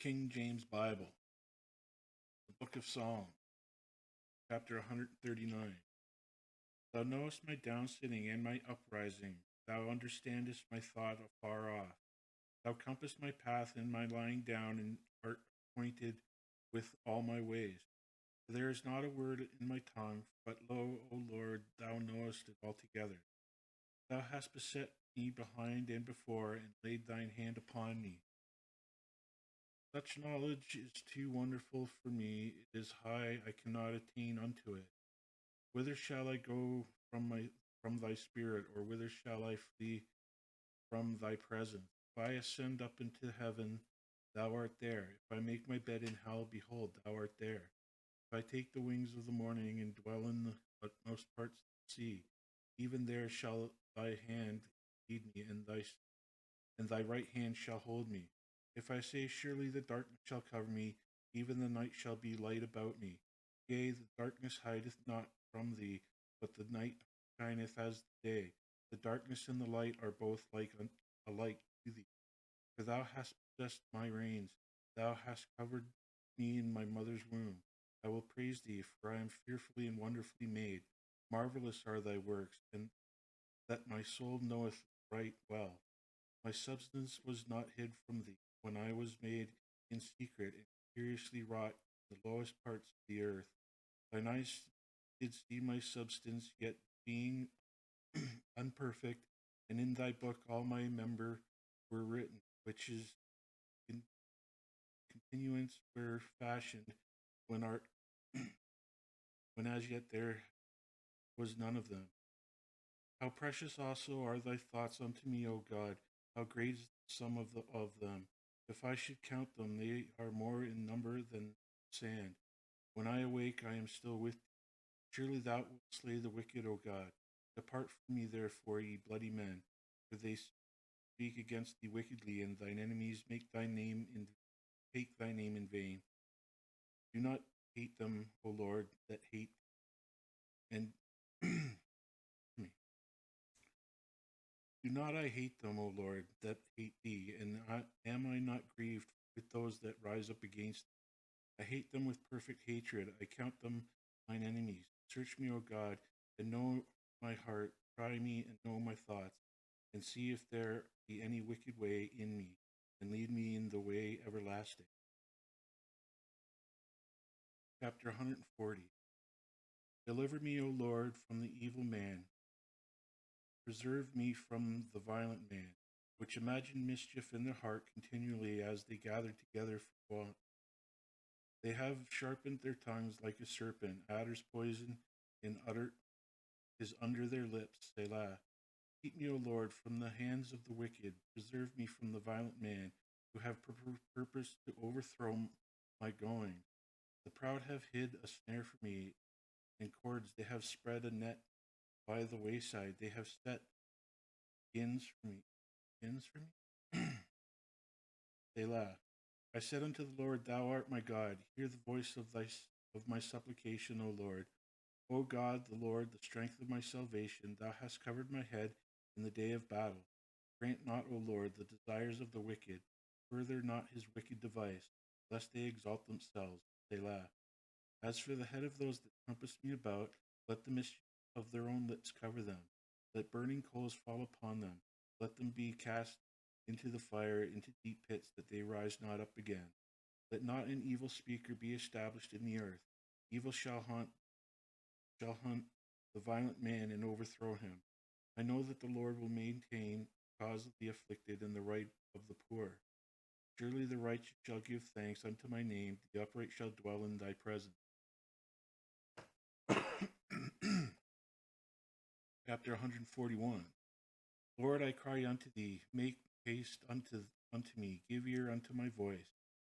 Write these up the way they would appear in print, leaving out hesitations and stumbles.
King James Bible, the Book of Psalms, chapter 139. Thou knowest my down sitting and my uprising. Thou understandest my thought afar off. Thou compassest my path and my lying down, and art acquainted with all my ways. There is not a word in my tongue, but lo, O Lord, thou knowest it altogether. Thou hast beset me behind and before, and laid thine hand upon me. Such knowledge is too wonderful for me. It is high, I cannot attain unto it. Whither shall I go from thy spirit, or whither shall I flee from thy presence? If I ascend up into heaven, thou art there. If I make my bed in hell, behold, thou art there. If I take the wings of the morning and dwell in the utmost parts of the sea, even there shall thy hand lead me, and thy right hand shall hold me. If I say, surely the darkness shall cover me, even the night shall be light about me. Yea, the darkness hideth not from thee, but the night shineth as the day. The darkness and the light are both alike to thee. For thou hast possessed my reins, thou hast covered me in my mother's womb. I will praise thee, for I am fearfully and wonderfully made. Marvelous are thy works, and that my soul knoweth right well. My substance was not hid from thee, when I was made in secret and curiously wrought in the lowest parts of the earth. Thine eyes did see my substance, yet being unperfect, and in thy book all my member were written, which is in continuance were fashioned, when art when as yet there was none of them. How precious also are thy thoughts unto me, O God! How great is the sum of them! If I should count them, they are more in number than sand. When I awake, I am still with thee. Surely thou wilt slay the wicked, O God. Depart from me, therefore, ye bloody men, for they speak against thee wickedly, and thine enemies take thy name in vain. Do not hate them, O Lord, that hate thee, and do not I hate them, O Lord, that hate thee, and am I not grieved with those that rise up against thee? I hate them with perfect hatred. I count them mine enemies. Search me, O God, and know my heart. Try me and know my thoughts, and see if there be any wicked way in me, and lead me in the way everlasting. Chapter 140. Deliver me, O Lord, from the evil man. Preserve me from the violent man, which imagine mischief in their heart continually as they gather together for want. They have sharpened their tongues like a serpent. Adder's poison is under their lips. Selah. Keep me, O Lord, from the hands of the wicked. Preserve me from the violent man, who have purposed to overthrow my going. The proud have hid a snare for me, and cords. They have spread a net by the wayside. They have set skins for me. Skins for me? Selah. I said unto the Lord, Thou art my God. Hear the voice of my supplication, O Lord. O God, the Lord, the strength of my salvation, Thou hast covered my head in the day of battle. Grant not, O Lord, the desires of the wicked. Further not his wicked device, lest they exalt themselves. Selah. As for the head of those that compass me about, let the mischief of their own lips cover them. Let burning coals fall upon them. Let them be cast into the fire, into deep pits, that they rise not up again. Let not an evil speaker be established in the earth. Evil shall hunt the violent man and overthrow him. I know that the Lord will maintain the cause of the afflicted and the right of the poor. Surely the righteous shall give thanks unto my name. The upright shall dwell in thy presence. Chapter 141. Lord, I cry unto thee. Make haste unto me. Give ear unto my voice.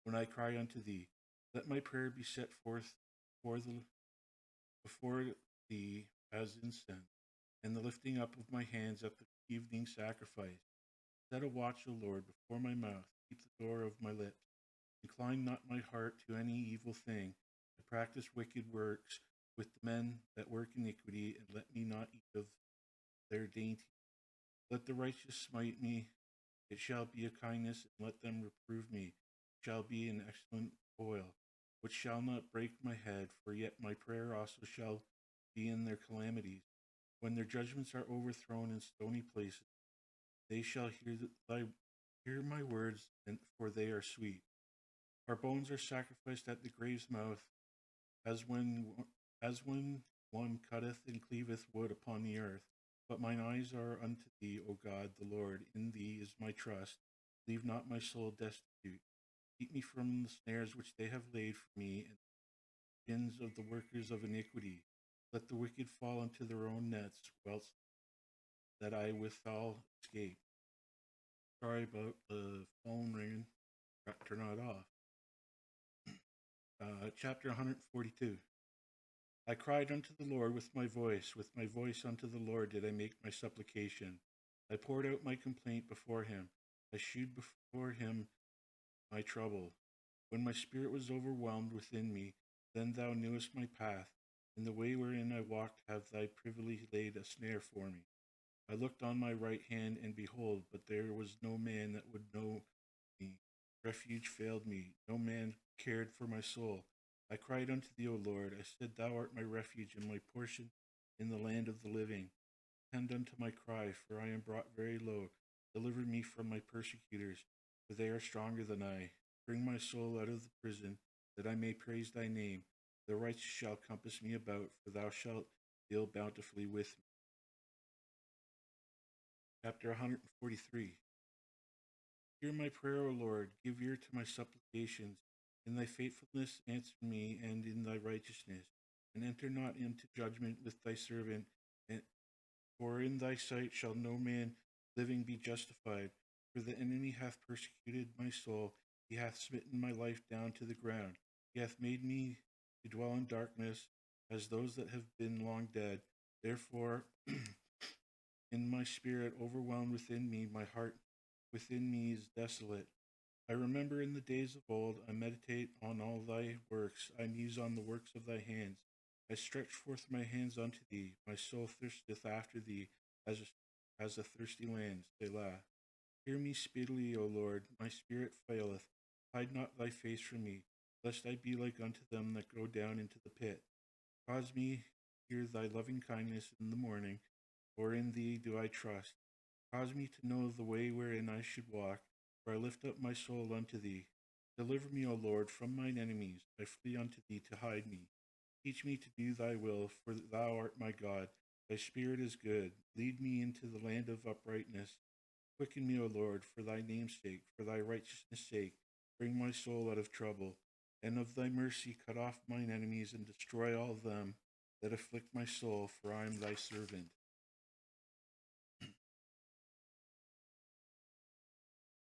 When I cry unto thee, let my prayer be set forth before thee as incense, and the lifting up of my hands at the evening sacrifice. Set a watch, O Lord, before my mouth. Keep the door of my lips. Incline not my heart to any evil thing, to practice wicked works with the men that work iniquity, and let me not eat of their dainty. Let the righteous smite me, it shall be a kindness, and let them reprove me. shall be an excellent oil, which shall not break my head, for yet my prayer also shall be in their calamities. When their judgments are overthrown in stony places, they shall hear my words, and for they are sweet. Our bones are sacrificed at the grave's mouth, as when one cutteth and cleaveth wood upon the earth. But mine eyes are unto thee, O God, the Lord. In thee is my trust. Leave not my soul destitute. Keep me from the snares which they have laid for me, and the pins of the workers of iniquity. Let the wicked fall into their own nets, whilst that I withal escape. Sorry about the phone ringing. Turn it off. Chapter 142. I cried unto the Lord with my voice unto the Lord did I make my supplication. I poured out my complaint before him. I shewed before him my trouble. When my spirit was overwhelmed within me, then thou knewest my path. In the way wherein I walked have thy privily laid a snare for me. I looked on my right hand, and behold, but there was no man that would know me. Refuge failed me. No man cared for my soul. I cried unto thee, O Lord. I said, Thou art my refuge and my portion in the land of the living. Attend unto my cry, for I am brought very low. Deliver me from my persecutors, for they are stronger than I. Bring my soul out of the prison, that I may praise thy name. The righteous shall compass me about, for thou shalt deal bountifully with me. Chapter 143. Hear my prayer, O Lord. Give ear to my supplications. In thy faithfulness answer me, and in thy righteousness. And enter not into judgment with thy servant, for in thy sight shall no man living be justified. For the enemy hath persecuted my soul. He hath smitten my life down to the ground. He hath made me to dwell in darkness, as those that have been long dead. Therefore, in my spirit overwhelmed within me, my heart within me is desolate. I remember in the days of old, I meditate on all thy works, I muse on the works of thy hands. I stretch forth my hands unto thee, my soul thirsteth after thee, as a thirsty land. Selah. Hear me speedily, O Lord, my spirit faileth. Hide not thy face from me, lest I be like unto them that go down into the pit. Cause me hear thy loving kindness in the morning, for in thee do I trust. Cause me to know the way wherein I should walk, for I lift up my soul unto thee. Deliver me, O Lord, from mine enemies. I flee unto thee to hide me. Teach me to do thy will, for thou art my God. Thy spirit is good. Lead me into the land of uprightness. Quicken me, O Lord, for thy name's sake, for thy righteousness' sake. Bring my soul out of trouble. And of thy mercy cut off mine enemies, and destroy all them that afflict my soul, for I am thy servant.